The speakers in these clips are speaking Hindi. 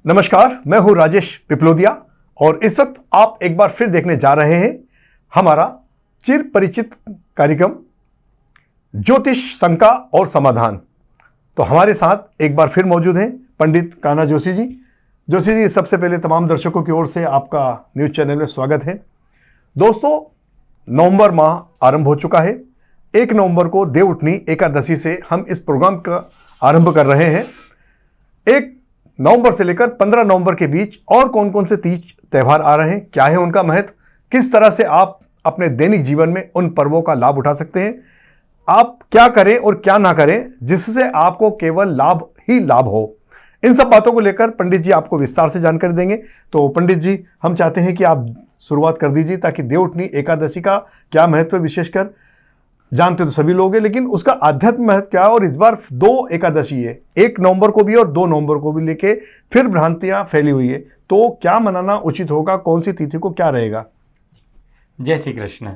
नमस्कार, मैं हूं राजेश पिपलोदिया और इस वक्त आप एक बार फिर देखने जा रहे हैं हमारा चिर परिचित कार्यक्रम ज्योतिष शंका और समाधान। तो हमारे साथ एक बार फिर मौजूद हैं पंडित कान्हा जोशी जी। जोशी जी, सबसे पहले तमाम दर्शकों की ओर से आपका न्यूज चैनल में स्वागत है। दोस्तों, नवंबर माह आरंभ हो चुका है। 1 नवंबर को देवउठनी एकादशी से हम इस प्रोग्राम का आरंभ कर रहे हैं। 1 नवंबर से लेकर 15 नवंबर के बीच और कौन कौन से तीज त्यौहार आ रहे हैं, क्या है उनका महत्व, किस तरह से आप अपने दैनिक जीवन में उन पर्वों का लाभ उठा सकते हैं, आप क्या करें और क्या ना करें जिससे आपको केवल लाभ ही लाभ हो, इन सब बातों को लेकर पंडित जी आपको विस्तार से जानकारी देंगे। तो पंडित जी, हम चाहते हैं कि आप शुरुआत कर दीजिए ताकि देवउठनी एकादशी का क्या महत्व, विशेषकर जानते तो सभी लोग हैं, लेकिन उसका आध्यात्मिक महत्व क्या है। और इस बार 2 एकादशी है, 1 नवंबर को भी और 2 नवंबर को भी, लेके फिर भ्रांतियां फैली हुई है। तो क्या मनाना उचित होगा, कौन सी तिथि को क्या रहेगा? जय श्री कृष्ण।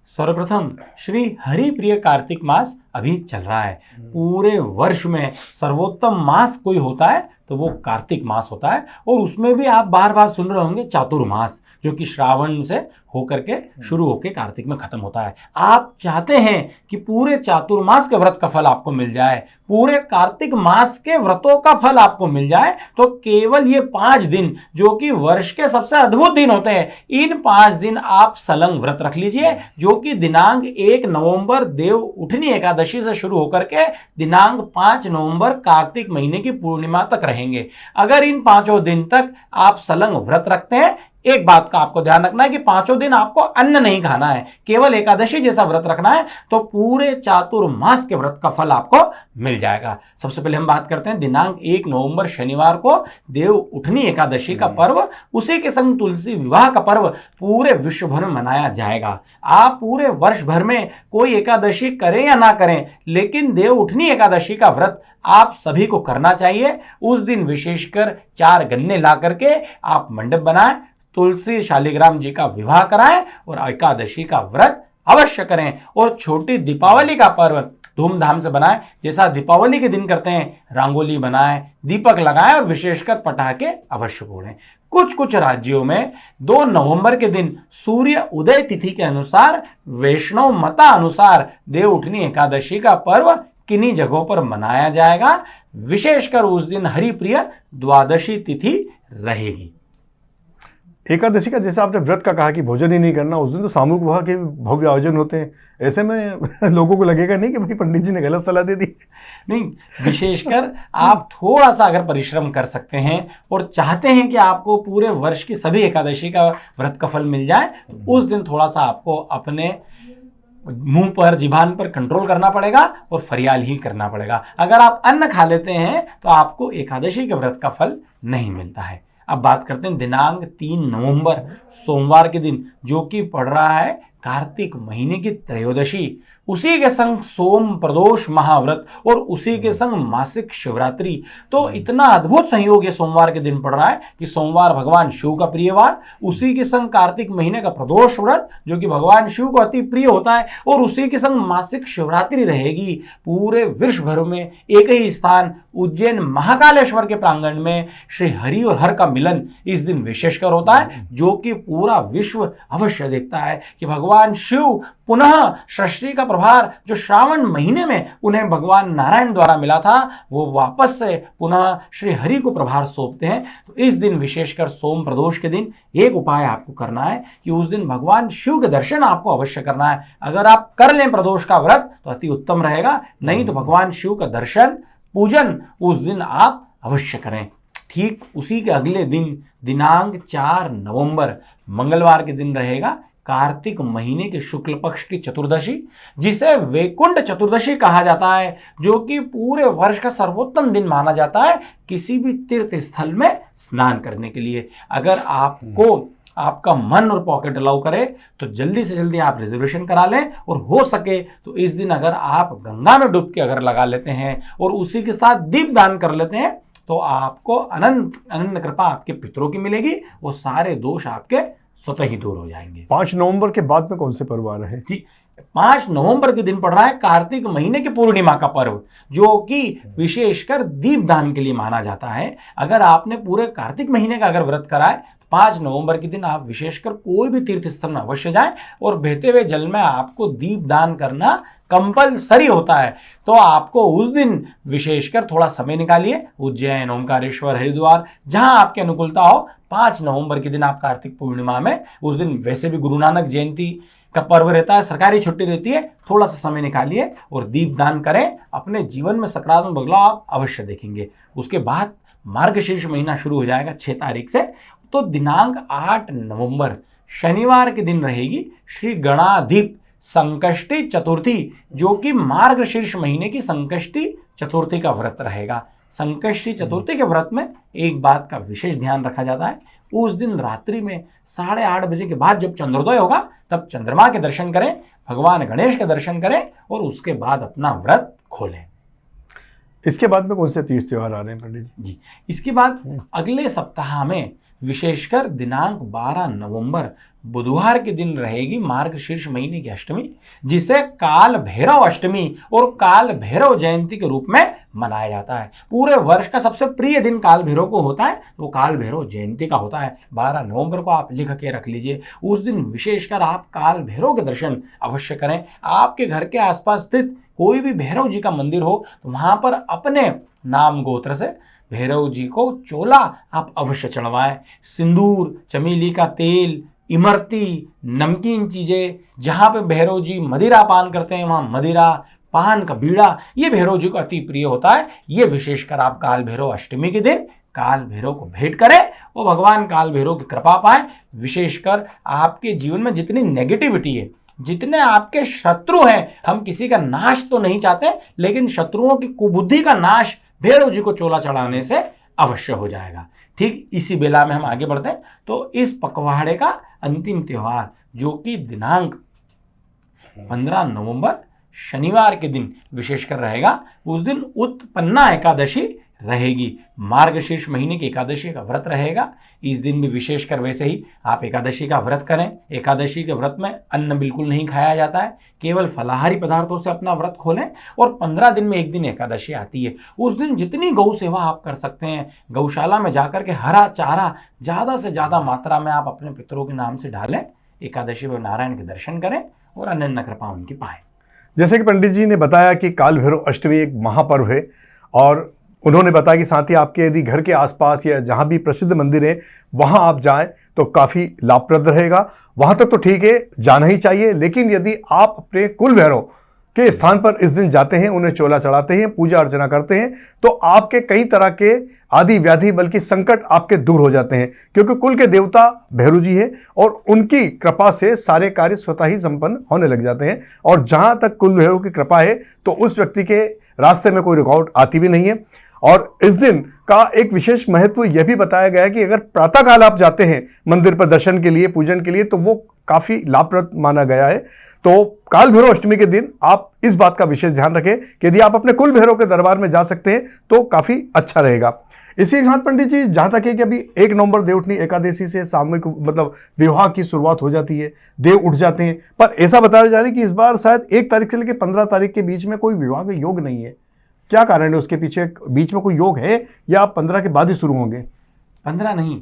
सर्वप्रथम श्री हरिप्रिय कार्तिक मास अभी चल रहा है। पूरे वर्ष में सर्वोत्तम मास कोई होता है तो वो कार्तिक मास होता है। और उसमें भी आप बार बार सुन रहे होंगे चातुर्मास, जो कि श्रावण से होकर के शुरू होकर कार्तिक में खत्म होता है। आप चाहते हैं कि पूरे चातुर्मास के व्रत का फल आपको मिल जाए, पूरे कार्तिक मास के व्रतों का फल आपको मिल जाए, तो केवल ये 5 दिन जो कि वर्ष के सबसे अद्भुत दिन होते हैं, इन 5 दिन आप सलंग व्रत रख लीजिए, जो कि दिनांक 1 नवंबर देव उठनी एकादशी से शुरू होकर के दिनांक 5 नवंबर कार्तिक महीने की पूर्णिमा तक रहेंगे। अगर इन 5 दिन तक आप सलंग व्रत रखते हैं, एक बात का आपको ध्यान रखना है कि 5 दिन आपको अन्न नहीं खाना है, केवल एकादशी जैसा व्रत रखना है, तो पूरे चातुर्मास के व्रत का फल आपको मिल जाएगा। सबसे पहले हम बात करते हैं दिनांक 1 नवंबर शनिवार को देव उठनी एकादशी का पर्व, उसी के संग तुलसी विवाह का पर्व पूरे विश्व भर में मनाया जाएगा। आप पूरे वर्ष भर में कोई एकादशी करें या ना करें, लेकिन देव उठनी एकादशी का व्रत आप सभी को करना चाहिए। उस दिन विशेषकर 4 गन्ने ला करके आप मंडप बनाएं, तुलसी शालिग्राम जी का विवाह कराएं और एकादशी का व्रत अवश्य करें। और छोटी दीपावली का पर्व धूमधाम से बनाएं, जैसा दीपावली के दिन करते हैं, रंगोली बनाएं, दीपक लगाएं और विशेषकर पटाखे अवश्य फोड़ें। कुछ राज्यों में 2 नवंबर के दिन सूर्य उदय तिथि के अनुसार, वैष्णव मता अनुसार देव उठनी एकादशी का पर्व किन्हीं जगहों पर मनाया जाएगा। विशेषकर उस दिन हरिप्रिय द्वादशी तिथि रहेगी। एकादशी का जैसे आपने व्रत का कहा कि भोजन ही नहीं करना, उस दिन तो सामूहिक विवाह के भव्य आयोजन होते हैं। ऐसे में लोगों को लगेगा नहीं कि भाई पंडित जी ने गलत सलाह दे दी? नहीं, विशेषकर आप थोड़ा सा अगर परिश्रम कर सकते हैं और चाहते हैं कि आपको पूरे वर्ष की सभी एकादशी का व्रत का फल मिल जाए, तो उस दिन थोड़ा सा आपको अपने मुंह पर, जिभान पर कंट्रोल करना पड़ेगा और फरियाल ही करना पड़ेगा। अगर आप अन्न खा लेते हैं तो आपको एकादशी के व्रत का फल नहीं मिलता है। अब बात करते हैं दिनांक 3 नवंबर सोमवार के दिन, जो कि पड़ रहा है कार्तिक महीने की त्रयोदशी, उसी के संग सोम प्रदोष महाव्रत और उसी के संग मासिक शिवरात्रि। तो इतना अद्भुत संयोग ये सोमवार के दिन पड़ रहा है कि सोमवार भगवान शिव का प्रिय वार, उसी के संग कार्तिक महीने का प्रदोष व्रत जो कि भगवान शिव को अति प्रिय होता है, और उसी के संग मासिक शिवरात्रि रहेगी। पूरे विश्व भर में एक ही स्थान उज्जैन महाकालेश्वर के प्रांगण में श्री हरि और हर का मिलन इस दिन विशेषकर होता है, जो कि पूरा विश्व अवश्य देखता है कि भगवान शिव पुनः सृष्टि का प्रभार जो श्रावण महीने में उन्हें भगवान नारायण द्वारा मिला था, वो वापस से पुनः श्री हरि को प्रभार सौंपते हैं। तो इस दिन विशेषकर सोम प्रदोष के दिन एक उपाय आपको करना है कि उस दिन भगवान शिव के दर्शन आपको अवश्य करना है। अगर आप कर लें प्रदोष का व्रत तो अति उत्तम रहेगा, नहीं तो भगवान शिव का दर्शन पूजन उस दिन आप अवश्य करें। ठीक उसी के अगले दिन दिनांक 4 नवंबर मंगलवार के दिन रहेगा कार्तिक महीने के शुक्ल पक्ष की चतुर्दशी, जिसे वैकुंठ चतुर्दशी कहा जाता है, जो कि पूरे वर्ष का सर्वोत्तम दिन माना जाता है किसी भी तीर्थ स्थल में स्नान करने के लिए। अगर आपको आपका मन और पॉकेट अलाउ करे तो जल्दी से जल्दी आप रिजर्वेशन करा लें, और हो सके तो इस दिन अगर आप गंगा में डुबकी अगर लगा लेते हैं और उसी के साथ दीप दान कर लेते हैं तो आपको अनंत अनंत कृपा आपके पितरों की मिलेगी, वो सारे दोष आपके स्वतः ही दूर हो जाएंगे। 5 नवंबर के बाद में कौन से पर्व आ रहे हैं? जी, 5 नवंबर के दिन पड़ रहा है कार्तिक महीने के पूर्णिमा का पर्व, जो कि विशेषकर दीपदान के लिए माना जाता है। अगर आपने पूरे कार्तिक महीने का अगर व्रत करा है तो 5 नवंबर के दिन आप विशेषकर कोई भी तीर्थ स्थल में अवश्य जाएं और बहते हुए जल में आपको दीपदान करना कंपलसरी होता है। तो आपको उस दिन विशेषकर थोड़ा समय निकालिए, उज्जैन, ओमकारेश्वर, हरिद्वार, जहां आपकी अनुकूलता हो। 5 नवंबर के दिन आप कार्तिक पूर्णिमा में, उस दिन वैसे भी गुरु नानक जयंती का पर्व रहता है, सरकारी छुट्टी रहती है, थोड़ा सा समय निकालिए और दीपदान करें। अपने जीवन में सकारात्मक बदलाव आप अवश्य देखेंगे। उसके बाद मार्गशीर्ष महीना शुरू हो जाएगा 6 तारीख से। तो दिनांक 8 नवंबर शनिवार के दिन रहेगी श्री गणाधिप संकष्टी चतुर्थी, जो कि मार्गशीर्ष महीने की संकष्टी चतुर्थी का व्रत रहेगा। संकष्टी चतुर्थी के व्रत में एक बात का विशेष ध्यान रखा जाता है, उस दिन रात्रि में 8:30 बजे के बाद जब चंद्रोदय होगा तब चंद्रमा के दर्शन करें, भगवान गणेश के दर्शन करें और उसके बाद अपना व्रत खोलें। इसके बाद में कौन से तीज त्योहार आ रहे हैं पंडित जी? इसके बाद अगले सप्ताह में विशेषकर दिनांक 12 नवंबर बुधवार के दिन रहेगी मार्गशीर्ष महीने की अष्टमी, जिसे काल भैरव अष्टमी और काल भैरव जयंती के रूप में मनाया जाता है। पूरे वर्ष का सबसे प्रिय दिन काल भैरव को होता है, तो काल भैरव जयंती का होता है। 12 नवंबर को आप लिख के रख लीजिए। उस दिन विशेषकर आप काल भैरव के दर्शन अवश्य करें। आपके घर के आसपास स्थित कोई भी भैरव जी का मंदिर हो तो वहां पर अपने नाम गोत्र से भैरव जी को चोला आप अवश्य चढ़वाएं। सिंदूर, चमेली का तेल, इमरती, नमकीन चीजें, जहां पे भैरव जी मदिरा पान करते हैं वहां मदिरा, पान का बीड़ा, ये भैरव जी को अति प्रिय होता है। ये विशेषकर आप काल भैरव अष्टमी के दिन काल भैरव को भेंट करें और भगवान काल भैरव की कृपा पाएं। विशेषकर आपके जीवन में जितनी नेगेटिविटी है, जितने आपके शत्रु हैं, हम किसी का नाश तो नहीं चाहते, लेकिन शत्रुओं की कुबुद्धि का नाश भैरव जी को चोला चढ़ाने से अवश्य हो जाएगा। ठीक इसी बेला में हम आगे बढ़ते हैं। तो इस पखवाड़े का अंतिम त्योहार, जो कि दिनांक 15 नवंबर शनिवार के दिन विशेषकर रहेगा, उस दिन उत्पन्ना एकादशी रहेगी। मार्गशीर्ष महीने की एकादशी का व्रत रहेगा। इस दिन भी विशेषकर वैसे ही आप एकादशी का व्रत करें। एकादशी के व्रत में अन्न बिल्कुल नहीं खाया जाता है, केवल फलाहारी पदार्थों से अपना व्रत खोलें। और 15 दिन में एक दिन एकादशी आती है, उस दिन जितनी गौ सेवा आप कर सकते हैं, गौशाला में जाकर के हरा चारा ज़्यादा से ज़्यादा मात्रा में आप अपने पितरों के नाम से डालें। एकादशी पर नारायण के दर्शन करें और अनन्य कृपा उनकी पाएं। जैसे कि पंडित जी ने बताया कि काल भैरव अष्टमी एक महापर्व है, और उन्होंने बताया कि साथ ही आपके यदि घर के आसपास या जहां भी प्रसिद्ध मंदिर है वहां आप जाएं तो काफ़ी लाभप्रद रहेगा। वहां तक तो ठीक है, जाना ही चाहिए, लेकिन यदि आप अपने कुल भैरव के स्थान पर इस दिन जाते हैं, उन्हें चोला चढ़ाते हैं, पूजा अर्चना करते हैं, तो आपके कई तरह के आदि व्याधि बल्कि संकट आपके दूर हो जाते हैं, क्योंकि कुल के देवता भैरव जी हैं और उनकी कृपा से सारे कार्य स्वतः ही संपन्न होने लग जाते हैं। और जहां तक कुल भैरव की कृपा है तो उस व्यक्ति के रास्ते में कोई रुकावट आती भी नहीं है। और इस दिन का एक विशेष महत्व यह भी बताया गया है कि अगर प्रातःकाल आप जाते हैं मंदिर पर दर्शन के लिए, पूजन के लिए, तो वो काफ़ी लाभप्रद माना गया है। तो काल भैरव अष्टमी के दिन आप इस बात का विशेष ध्यान रखें कि यदि आप अपने कुल भैरव के दरबार में जा सकते हैं तो काफ़ी अच्छा रहेगा। इसी के साथ पंडित जी, जहाँ तक है कि अभी 1 नवंबर देवउठनी एकादशी से सामूहिक मतलब विवाह की शुरुआत हो जाती है, देव उठ जाते हैं, पर ऐसा बताया जा रहा है कि इस बार शायद 1 तारीख से लेकर 15 तारीख के बीच में कोई विवाह का योग नहीं है। क्या कारण है उसके पीछे? बीच में कोई योग है या 15 के बाद ही शुरू होंगे? 15 नहीं,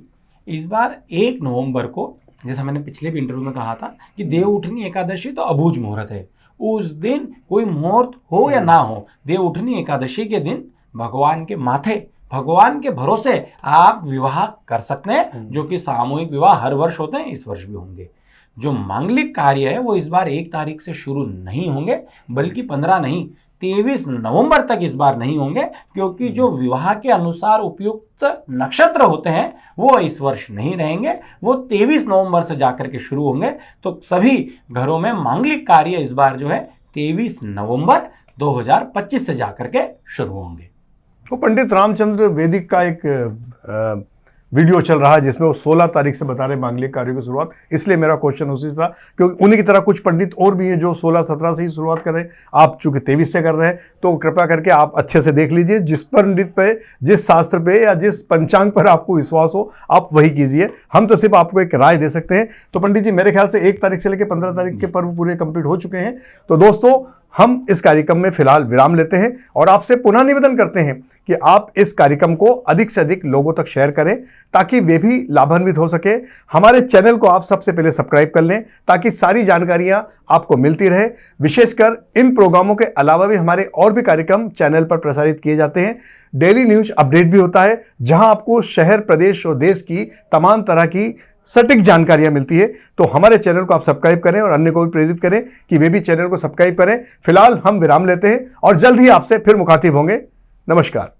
इस बार 1 नवंबर को, जैसा मैंने पिछले भी इंटरव्यू में कहा था कि देव उठनी एकादशी तो अबूझ मुहूर्त है। उस दिन कोई मुहूर्त हो या ना हो, देव उठनी एकादशी के दिन भगवान के माथे, भगवान के भरोसे आप विवाह कर सकते हैं, जो कि सामूहिक विवाह हर वर्ष होते हैं, इस वर्ष भी होंगे। जो मांगलिक कार्य है वो इस बार 1 तारीख से शुरू नहीं होंगे, बल्कि 15 नहीं 23 नवंबर तक इस बार नहीं होंगे, क्योंकि जो विवाह के अनुसार उपयुक्त नक्षत्र होते हैं वो इस वर्ष नहीं रहेंगे, वो 23 नवंबर से जाकर के शुरू होंगे। तो सभी घरों में मांगलिक कार्य इस बार जो है 23 नवंबर 2025 से जाकर के शुरू होंगे। तो पंडित रामचंद्र वैदिक का एक वीडियो चल रहा है जिसमें वो 16 तारीख से बता रहे हैं मांगलिक कार्यों की शुरुआत। इसलिए मेरा क्वेश्चन उसी से था, क्योंकि उन्हीं की तरह कुछ पंडित और भी हैं जो 16-17 से ही शुरुआत कर रहे हैं। आप चूंकि 23 से कर रहे हैं, तो कृपया करके आप अच्छे से देख लीजिए। जिस पंडित पे, जिस शास्त्र पे या जिस पंचांग पर आपको विश्वास हो, आप वही कीजिए। हम तो सिर्फ आपको एक राय दे सकते हैं। तो पंडित जी, मेरे ख्याल से 1 तारीख से लेकर 15 तारीख के पर्व पूरे कंप्लीट हो चुके हैं। तो दोस्तों, हम इस कार्यक्रम में फिलहाल विराम लेते हैं और आपसे पुनः निवेदन करते हैं कि आप इस कार्यक्रम को अधिक से अधिक लोगों तक शेयर करें, ताकि वे भी लाभान्वित हो सके। हमारे चैनल को आप सबसे पहले सब्सक्राइब कर लें, ताकि सारी जानकारियां आपको मिलती रहे। विशेषकर इन प्रोग्रामों के अलावा भी हमारे और भी कार्यक्रम चैनल पर प्रसारित किए जाते हैं। डेली न्यूज अपडेट भी होता है, जहां आपको शहर, प्रदेश और देश की तमाम तरह की सटीक जानकारियां मिलती है। तो हमारे चैनल को आप सब्सक्राइब करें और अन्य को भी प्रेरित करें कि वे भी चैनल को सब्सक्राइब करें। फिलहाल हम विराम लेते हैं और जल्द ही आपसे फिर मुखातिब होंगे। नमस्कार।